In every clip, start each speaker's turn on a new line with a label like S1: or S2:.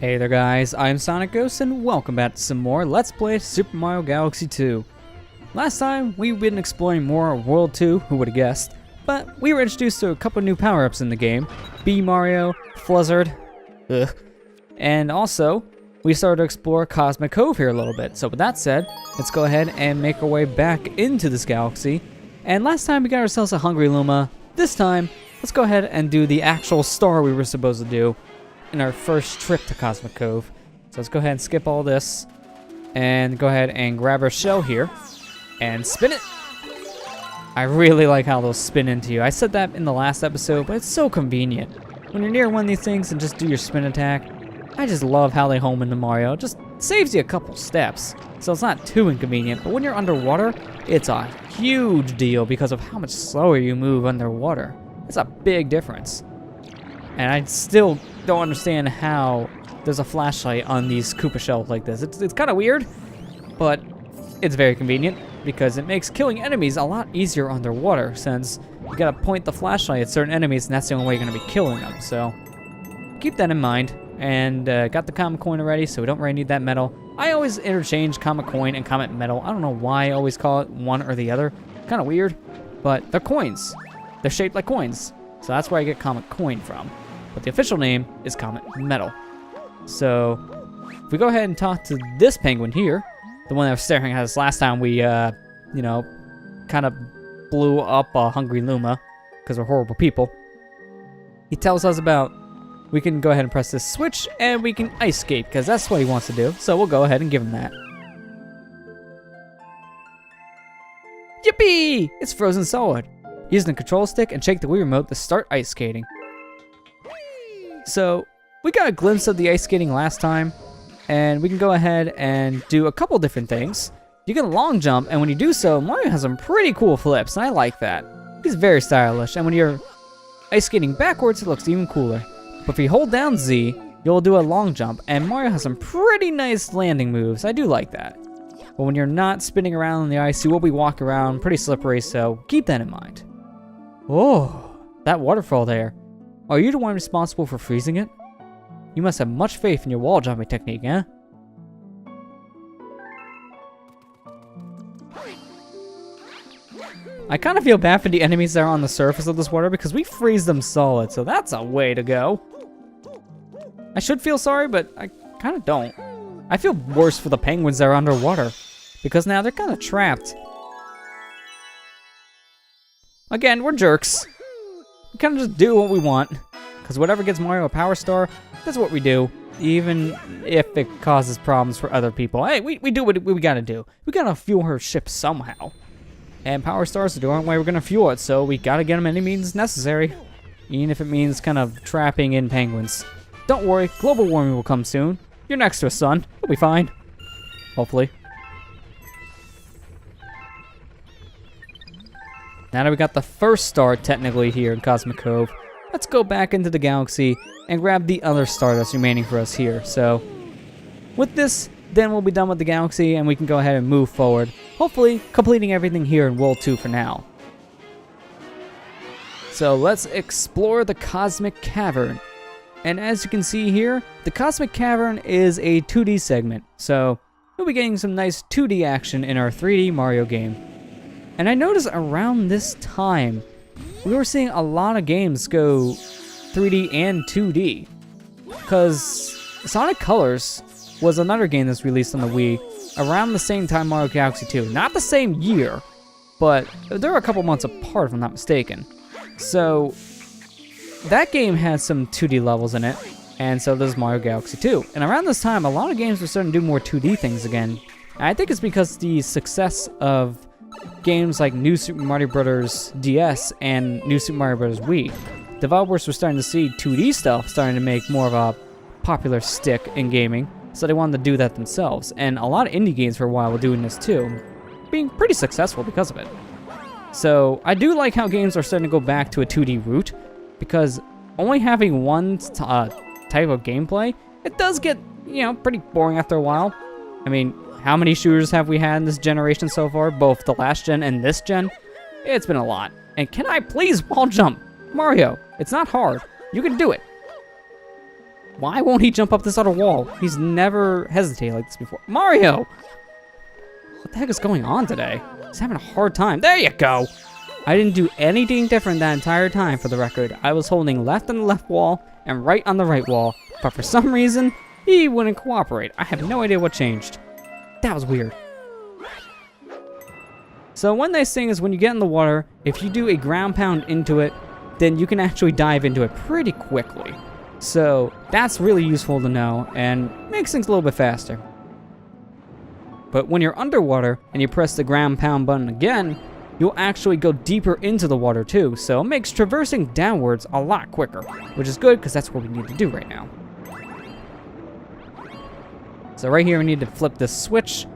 S1: Hey there guys, I'm SonicGhost and welcome back to some more Let's Play Super Mario Galaxy 2. Last time, we've been exploring more of World 2, who would have guessed, but we were introduced to a couple new power-ups in the game, Bee Mario, Fluzzard, and also, we started to explore Cosmic Cove here a little bit. So with that said, let's go ahead and make our way back into this galaxy. And last time we got ourselves a Hungry Luma. This time, let's go ahead and do the actual star we were supposed to do in our first trip to Cosmic Cove. So let's go ahead and skip all this and go ahead and grab our shell here and spin it. I really like how those spin into you. I said that in the last episode, but it's so convenient. When you're near one of these things and just do your spin attack, I just love how they home into Mario. It just saves you a couple steps, so it's not too inconvenient. But when you're underwater, it's a huge deal because of how much slower you move underwater. It's a big difference. And I still don't understand how there's a flashlight on these Koopa shells like this. It's kind of weird, but it's very convenient because it makes killing enemies a lot easier underwater, since you gotta point the flashlight at certain enemies and that's the only way you're gonna be killing them. So keep that in mind. And got the Comet Coin already, so we don't really need that medal. I always interchange Comet Coin and Comet Medal. I don't know why I always call it one or the other. Kind of weird, but they're coins. They're shaped like coins, so that's where I get Comet Coin from. But the official name is Comet Medal. So if we go ahead and talk to this penguin here, the one that was staring at us last time we, kind of blew up a Hungry Luma because we're horrible people. He tells us about we can go ahead and press this switch and we can ice skate because that's what he wants to do. So we'll go ahead and give him that. Yippee! It's frozen solid. Use the control stick and shake the Wii remote to start ice skating. So we got a glimpse of the ice skating last time, and we can go ahead and do a couple different things. You can long jump, and when you do so, Mario has some pretty cool flips, and I like that. He's very stylish, and when you're ice skating backwards, it looks even cooler. But if you hold down Z, you'll do a long jump, and Mario has some pretty nice landing moves. I do like that. But when you're not spinning around on the ice, you will be walking around pretty slippery, so keep that in mind. Oh, that waterfall there. Are you the one responsible for freezing it? You must have much faith in your wall jumping technique, eh? I kind of feel bad for the enemies that are on the surface of this water because we freeze them solid, so that's a way to go. I should feel sorry, but I kind of don't. I feel worse for the penguins that are underwater because now they're kind of trapped. Again, we're jerks. We kind of just do what we want because whatever gets Mario a power star, that's what we do, even if it causes problems for other people. Hey, we do what we gotta do. We gotta fuel her ship somehow. And power stars are the only way we're gonna fuel it, so we gotta get them any means necessary. Even if it means kind of trapping in penguins. Don't worry, global warming will come soon. You're next to us, son. You'll be fine. Hopefully. Now that we got the first star technically here in Cosmic Cove, let's go back into the galaxy and grab the other star that's remaining for us here. So with this, then we'll be done with the galaxy and we can go ahead and move forward, hopefully completing everything here in World 2 for now. So let's explore the Cosmic Cavern. And as you can see here, the Cosmic Cavern is a 2D segment, so we'll be getting some nice 2D action in our 3D Mario game. And I noticed around this time, we were seeing a lot of games go 3D and 2D. Because Sonic Colors was another game that's released on the Wii around the same time Mario Galaxy 2. Not the same year, but they were a couple months apart if I'm not mistaken. So that game had some 2D levels in it, and so does Mario Galaxy 2. And around this time, a lot of games were starting to do more 2D things again. And I think it's because the success of games like New Super Mario Bros. DS and New Super Mario Bros. Wii. Developers were starting to see 2D stuff starting to make more of a popular stick in gaming, so they wanted to do that themselves. And a lot of indie games for a while were doing this too, being pretty successful because of it. So I do like how games are starting to go back to a 2D route, because only having one type of gameplay, it does get, pretty boring after a while. I mean, how many shooters have we had in this generation so far, both the last gen and this gen? It's been a lot. And can I please wall jump? Mario, it's not hard. You can do it. Why won't he jump up this other wall? He's never hesitated like this before. Mario! What the heck is going on today? He's having a hard time. There you go! I didn't do anything different that entire time, for the record. I was holding left on the left wall and right on the right wall. But for some reason, he wouldn't cooperate. I have no idea what changed. That was weird. So one nice thing is when you get in the water, if you do a ground pound into it, then you can actually dive into it pretty quickly. So that's really useful to know and makes things a little bit faster. But when you're underwater and you press the ground pound button again, you'll actually go deeper into the water too. So it makes traversing downwards a lot quicker, which is good because that's what we need to do right now. So right here we need to flip this switch.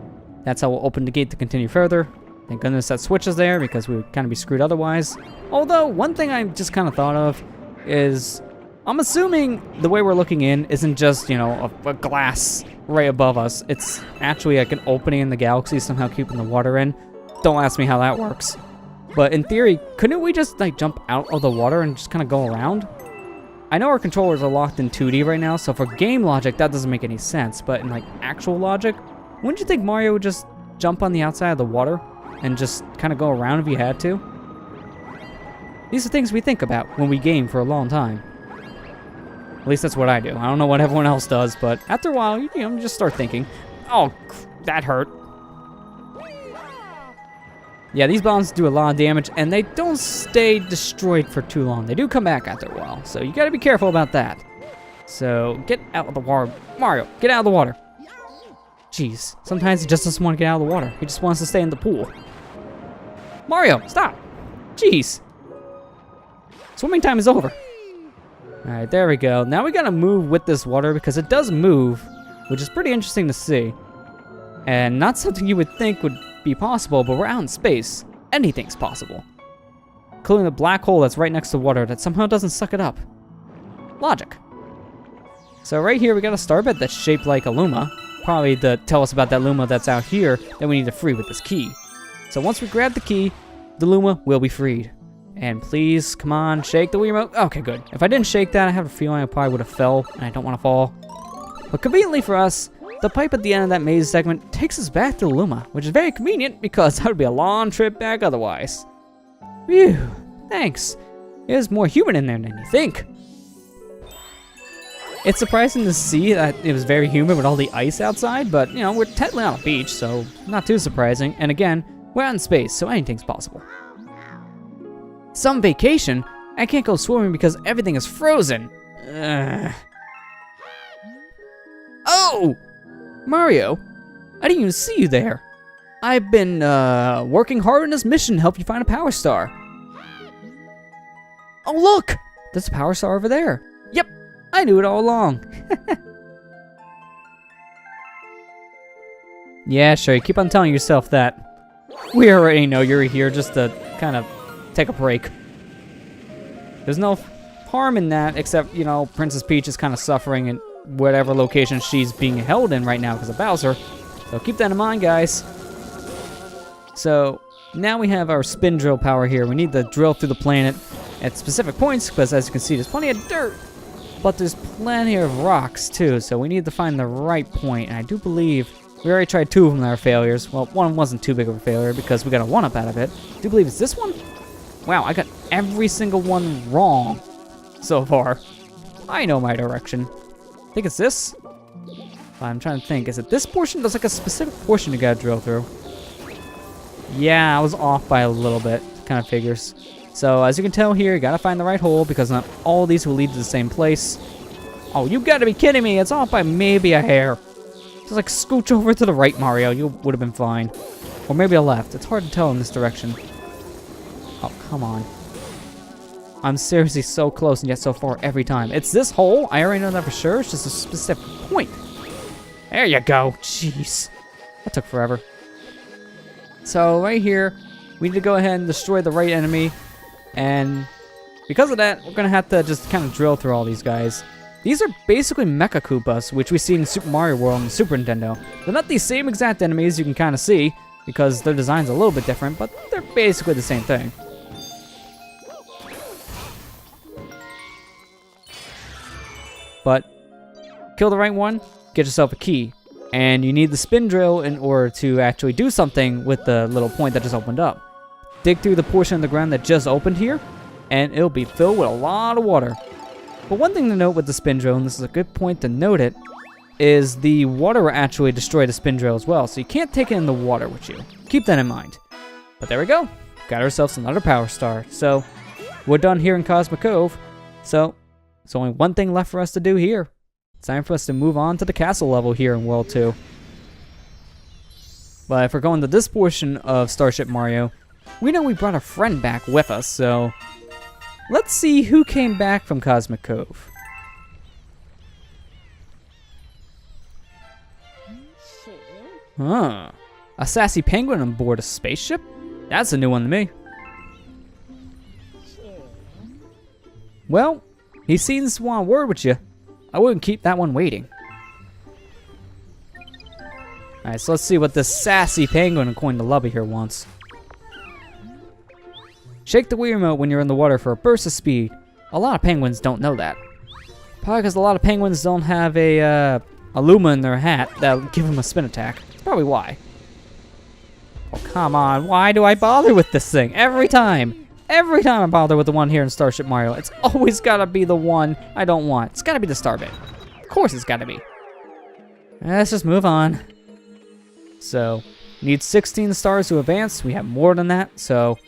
S1: That's how we'll open the gate to continue further. Thank goodness that switch is there because we would kind of be screwed otherwise. Although, one thing I just kind of thought of is, I'm assuming the way we're looking in isn't just, you know, a glass right above us. It's actually like an opening in the galaxy, somehow keeping the water in. Don't ask me how that works. But in theory, couldn't we just like jump out of the water and just kind of go around? I know our controllers are locked in 2D right now, so for game logic, that doesn't make any sense. But in like actual logic, wouldn't you think Mario would just jump on the outside of the water and just kind of go around if he had to? These are things we think about when we game for a long time. At least that's what I do. I don't know what everyone else does, but after a while, you know, you just start thinking, oh, that hurt. Yeah, these bombs do a lot of damage, and they don't stay destroyed for too long. They do come back after a while, so you gotta be careful about that. So, get out of the water. Mario, get out of the water. Jeez, sometimes he just doesn't want to get out of the water. He just wants to stay in the pool. Mario, stop! Jeez. Swimming time is over. Alright, there we go. Now we gotta move with this water because it does move, which is pretty interesting to see. And not something you would think would be possible, but we're out in space. Anything's possible. Including the black hole that's right next to water that somehow doesn't suck it up. Logic. So right here we got a starbed that's shaped like a Luma. Probably to tell us about that Luma that's out here that we need to free with this key. So once we grab the key, the Luma will be freed. And please, come on, shake the Wii remote. Okay, good. If I didn't shake that, I have a feeling I probably would have fell, and I don't want to fall. But conveniently for us, the pipe at the end of that maze segment takes us back to the Luma, which is very convenient because that would be a long trip back otherwise. Phew, thanks. There's more human in there than you think. It's surprising to see that it was very humid with all the ice outside, but, you know, we're technically on a beach, so not too surprising. And again, we're out in space, so anything's possible. Some vacation? I can't go swimming because everything is frozen. Oh! Mario, I didn't even see you there. I've been, working hard on this mission to help you find a power star. Oh, look! There's a power star over there. Yep, I knew it all along. Yeah, sure, you keep on telling yourself that. We already know you're here just to kind of take a break. There's no harm in that, except, you know, Princess Peach is kind of suffering in whatever location she's being held in right now because of Bowser. So keep that in mind, guys. So now we have our spin drill power here. We need to drill through the planet at specific points because, as you can see, there's plenty of dirt, but there's plenty of rocks too. So we need to find the right point. And I do believe we already tried 2 of them that are failures. Well, one wasn't too big of a failure because we got a 1-up out of it. I do believe it's this one. Wow, I got every single one wrong so far. I know my direction. I think it's this. I'm trying to think. Is it this portion? There's like a specific portion you gotta drill through. Yeah, I was off by a little bit. Kind of figures. So as you can tell here, you gotta find the right hole because not all these will lead to the same place. Oh, you gotta be kidding me! It's off by maybe a hair. Just like scooch over to the right, Mario. You would have been fine. Or maybe a left. It's hard to tell in this direction. Oh, come on. I'm seriously so close and yet so far every time. It's this hole. I already know that for sure. It's just a specific point. There you go. Jeez. That took forever. So right here, we need to go ahead and destroy the right enemy. And because of that, we're going to have to just kind of drill through all these guys. These are basically Mecha Koopas, which we see in Super Mario World on the Super Nintendo. They're not the same exact enemies you can kind of see, because their design's a little bit different, but they're basically the same thing. But kill the right one, get yourself a key. And you need the spin drill in order to actually do something with the little point that just opened up. Dig through the portion of the ground that just opened here, and it'll be filled with a lot of water. But one thing to note with the spin drill, and this is a good point to note it, is the water will actually destroy the spin drill as well, so you can't take it in the water with you. Keep that in mind. But there we go. Got ourselves another power star. So, we're done here in Cosmic Cove. So, there's only one thing left for us to do here. It's time for us to move on to the castle level here in World 2. But if we're going to this portion of Starship Mario, we know we brought a friend back with us, so let's see who came back from Cosmic Cove. Huh. A sassy penguin on board a spaceship? That's a new one to me. Well, he seems to want a word with you. I wouldn't keep that one waiting. Alright, so let's see what this sassy penguin according to Lubby here wants. Shake the Wii remote when you're in the water for a burst of speed. A lot of penguins don't know that. Probably because a lot of penguins don't have a Luma in their hat that'll give them a spin attack. That's probably why. Oh, come on. Why do I bother with this thing? Every time. Every time I bother with the one here in Starship Mario, it's always gotta be the one I don't want. It's gotta be the star bit. Of course it's gotta be. Let's just move on. So, need 16 stars to advance. We have more than that, so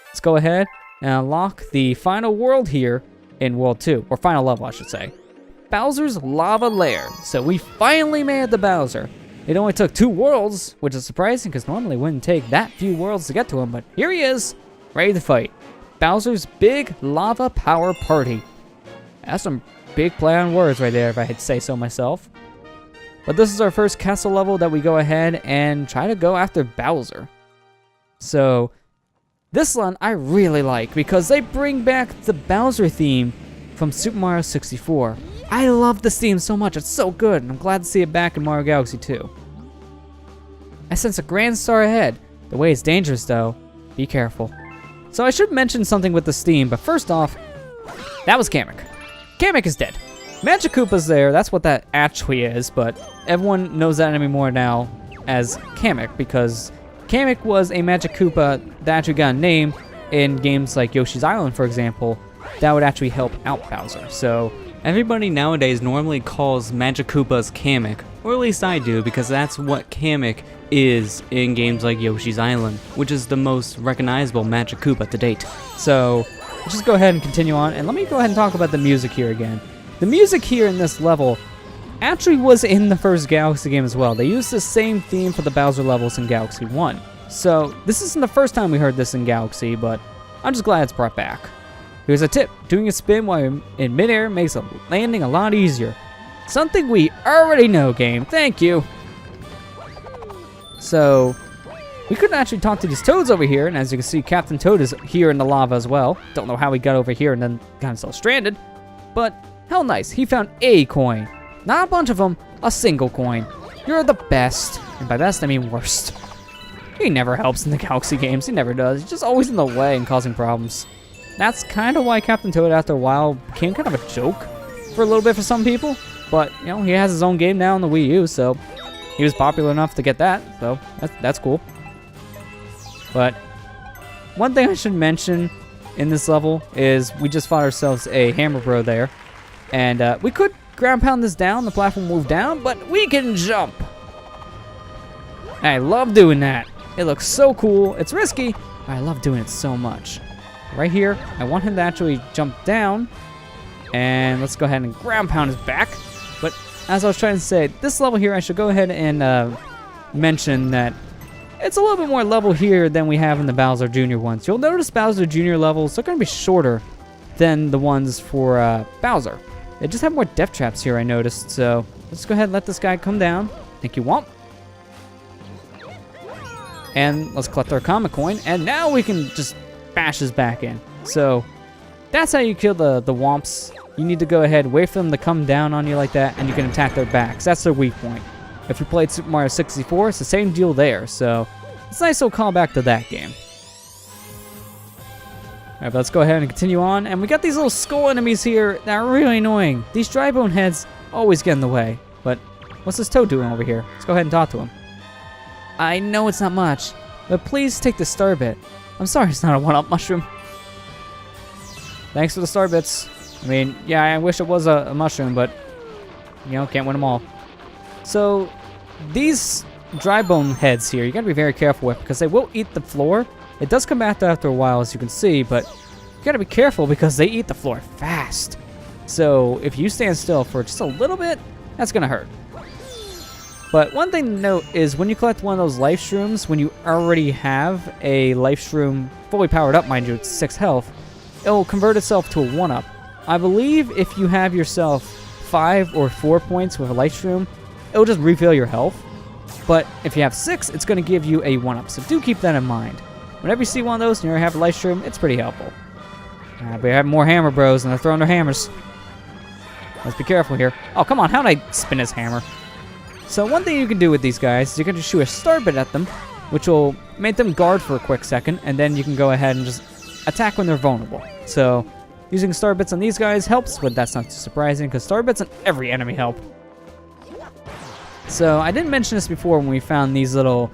S1: let's go ahead and unlock the final world here in World 2. Or final level, I should say. Bowser's Lava Lair. So we finally made it to Bowser. It only took 2 worlds, which is surprising because normally it wouldn't take that few worlds to get to him, but here he is, ready to fight. Bowser's Big Lava Power Party. That's some big play on words right there, if I had to say so myself. But this is our first castle level that we go ahead and try to go after Bowser. So, this one I really like because they bring back the Bowser theme from Super Mario 64. I love this theme so much, it's so good, and I'm glad to see it back in Mario Galaxy 2. I sense a grand star ahead. The way is dangerous though, be careful. So I should mention something with this theme, but first off, that was Kamek. Kamek is dead. Magic Koopa's there, that's what that actually is, but everyone knows that anymore now as Kamek, because Kamek was a Magic Koopa that actually got a name in games like Yoshi's Island, for example, that would actually help out Bowser. So everybody nowadays normally calls Magic Koopas Kamek, or at least I do, because that's what Kamek is in games like Yoshi's Island, which is the most recognizable Magic Koopa to date. So, let's just go ahead and continue on, and let me go ahead and talk about the music here again. The music here in this level actually was in the first Galaxy game as well. They used the same theme for the Bowser levels in Galaxy 1. So, this isn't the first time we heard this in Galaxy, but I'm just glad it's brought back. Here's a tip. Doing a spin while you're in midair makes a landing a lot easier. Something we already know, game. Thank you. So, we couldn't actually talk to these toads over here, and as you can see, Captain Toad is here in the lava as well. Don't know how he got over here and then got himself stranded, but hell nice, he found a coin. Not a bunch of them, a single coin. You're the best, and by best I mean worst. He never helps in the Galaxy games, he never does. He's just always in the way and causing problems. That's kind of why Captain Toad after a while became kind of a joke for a little bit for some people, but you know, he has his own game now on the Wii U, so he was popular enough to get that, so that's cool. But one thing I should mention in this level is we just fought ourselves a Hammer Bro there. And we could ground pound this down, the platform moved down, but we can jump. I love doing that. It looks so cool. It's risky, but I love doing it so much. Right here, I want him to actually jump down. And let's go ahead and ground pound his back. But as I was trying to say, this level here, I should go ahead and mention that it's a little bit more level here than we have in the Bowser Jr. ones. You'll notice Bowser Jr. levels are going to be shorter than the ones for Bowser. They just have more death traps here, I noticed. So let's go ahead and let this guy come down. Thank you, Womp. And let's collect our comet coin. And now we can just bash his back in. So that's how you kill the Womps. You need to go ahead, wait for them to come down on you like that, and you can attack their backs. That's their weak point. If you played Super Mario 64, it's the same deal there, so it's a nice little callback to that game. Alright, but let's go ahead and continue on, and we got these little skull enemies here that are really annoying. These dry bone heads always get in the way. But what's this toad doing over here? Let's go ahead and talk to him. I know it's not much, but please take the star bit. I'm sorry it's not a one-up mushroom. Thanks for the star bits. I mean, yeah, I wish it was a mushroom, but, you know, can't win them all. So, these dry bone heads here, you gotta be very careful with, because they will eat the floor. It does come back after a while, as you can see, but you gotta be careful because they eat the floor fast. So, if you stand still for just a little bit, that's gonna hurt. But one thing to note is when you collect one of those life shrooms, when you already have a life shroom fully powered up, mind you, it's 6 health, it will convert itself to a 1-up. I believe if you have yourself 5 or 4 points with a life shroom, it will just refill your health. But if you have 6, it's going to give you a 1-up, so do keep that in mind. Whenever you see one of those and you have a life shroom, it's pretty helpful. But you have more hammer bros and they're throwing their hammers. Let's be careful here. Oh, come on, how did I spin his hammer? So one thing you can do with these guys is you can just shoot a star bit at them, which will make them guard for a quick second, and then you can go ahead and just attack when they're vulnerable. So using star bits on these guys helps, but that's not too surprising because star bits on every enemy help. So I didn't mention this before when we found these little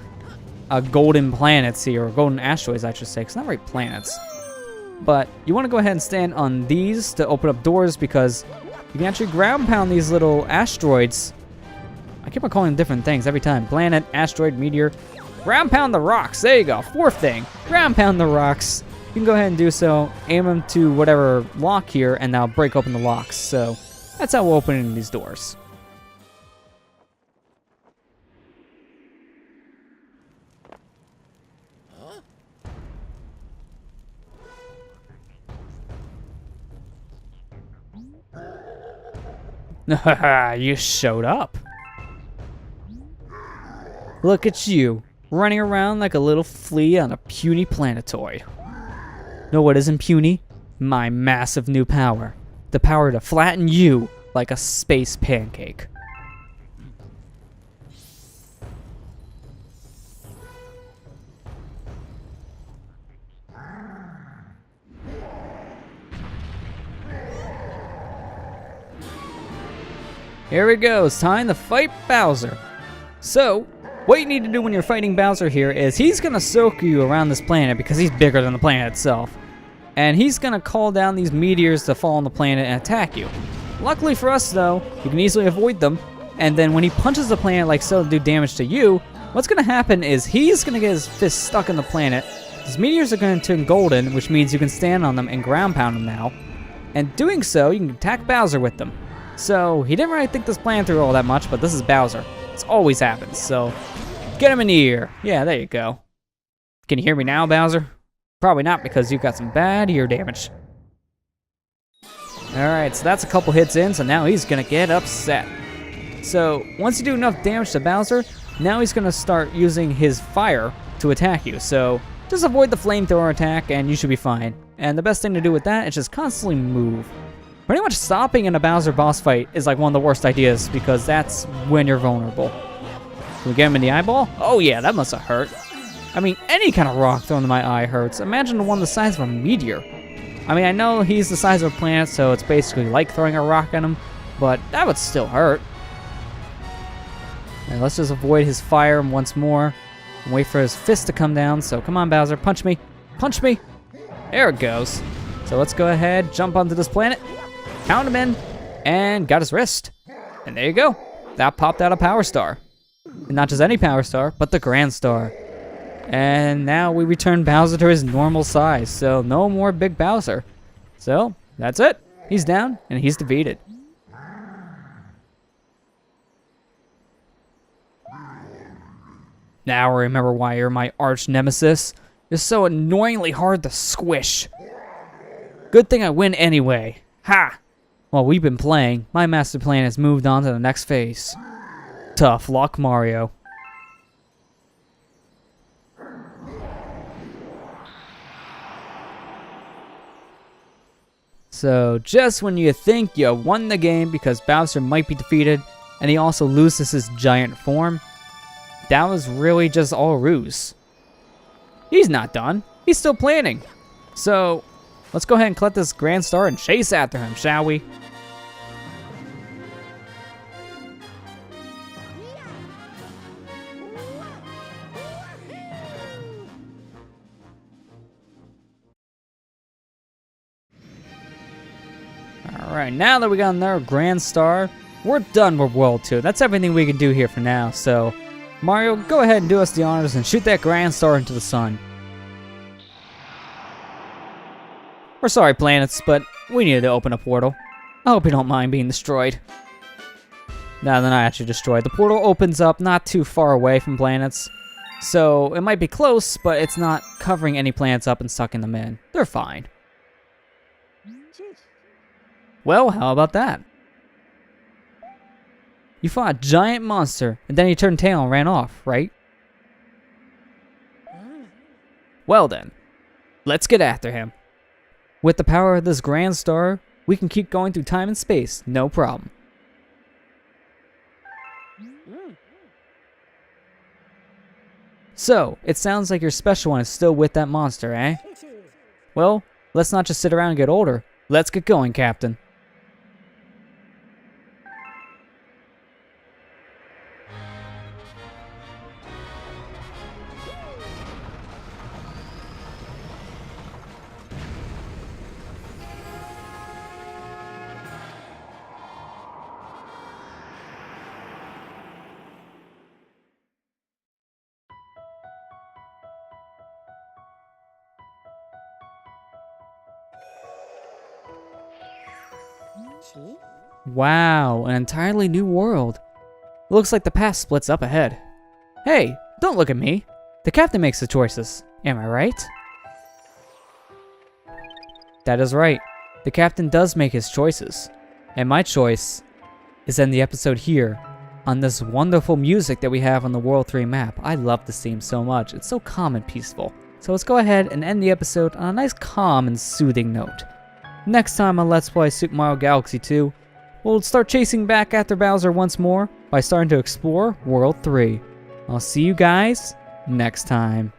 S1: golden planets here, or golden asteroids I should say, because not really planets. But you want to go ahead and stand on these to open up doors because you can actually ground pound these little asteroids. I keep on calling them different things every time. Planet, asteroid, meteor. Ground pound the rocks. There you go. Fourth thing. Ground pound the rocks. You can go ahead and do so. Aim them to whatever lock here, and now break open the locks. So that's how we're opening these doors. Haha, you showed up. Look at you, running around like a little flea on a puny planetoid. Know what isn't puny? My massive new power. The power to flatten you like a space pancake. Here we go, it's time to fight Bowser. So, what you need to do when you're fighting Bowser here is he's going to soak you around this planet because he's bigger than the planet itself. And he's going to call down these meteors to fall on the planet and attack you. Luckily for us though, you can easily avoid them. And then when he punches the planet like so to do damage to you, what's going to happen is he's going to get his fist stuck in the planet. These meteors are going to turn golden, which means you can stand on them and ground pound them now. And doing so, you can attack Bowser with them. So, he didn't really think this plan through all that much, but this is Bowser. It's always happens, so get him in the ear. Yeah, there you go. Can you hear me now, Bowser? Probably not, because you've got some bad ear damage. Alright, so that's a couple hits in, so now he's gonna get upset. So, once you do enough damage to Bowser, now he's gonna start using his fire to attack you. So, just avoid the flamethrower attack, and you should be fine. And the best thing to do with that is just constantly move. Pretty much stopping in a Bowser boss fight is like one of the worst ideas because that's when you're vulnerable. Can we get him in the eyeball? Oh yeah, that must have hurt. I mean, any kind of rock thrown in my eye hurts. Imagine the one the size of a meteor. I mean, I know he's the size of a planet, so it's basically like throwing a rock at him, but that would still hurt. And let's just avoid his fire once more and wait for his fist to come down. So come on, Bowser, punch me. Punch me. There it goes. So let's go ahead, jump onto this planet. Count him in, and got his wrist. And there you go. That popped out a Power Star. And not just any Power Star, but the Grand Star. And now we return Bowser to his normal size, so no more Big Bowser. So, that's it. He's down, and he's defeated. Now I remember why you're my arch nemesis. You're so annoyingly hard to squish. Good thing I win anyway. Ha! While we've been playing, my master plan has moved on to the next phase. Tough luck, Mario. So, just when you think you won the game because Bowser might be defeated, and he also loses his giant form, that was really just all a ruse. He's not done. He's still planning. So, let's go ahead and collect this Grand Star and chase after him, shall we? Alright, now that we got another Grand Star, we're done with World 2. That's everything we can do here for now, so Mario, go ahead and do us the honors and shoot that Grand Star into the sun. We're sorry, planets, but we needed to open a portal. I hope you don't mind being destroyed. No, they're not actually destroyed. The portal opens up not too far away from planets, so it might be close, but it's not covering any planets up and sucking them in. They're fine. Well, how about that? You fought a giant monster, and then he turned tail and ran off, right? Well then, let's get after him. With the power of this Grand Star, we can keep going through time and space, no problem. So, it sounds like your special one is still with that monster, eh? Well, let's not just sit around and get older. Let's get going, Captain. Wow, an entirely new world. Looks like the path splits up ahead. Hey, don't look at me. The captain makes the choices. Am I right? That is right. The captain does make his choices. And my choice is in the episode here on this wonderful music that we have on the World 3 map. I love this theme so much. It's so calm and peaceful. So let's go ahead and end the episode on a nice calm and soothing note. Next time on Let's Play Super Mario Galaxy 2, we'll start chasing back after Bowser once more by starting to explore World 3. I'll see you guys next time.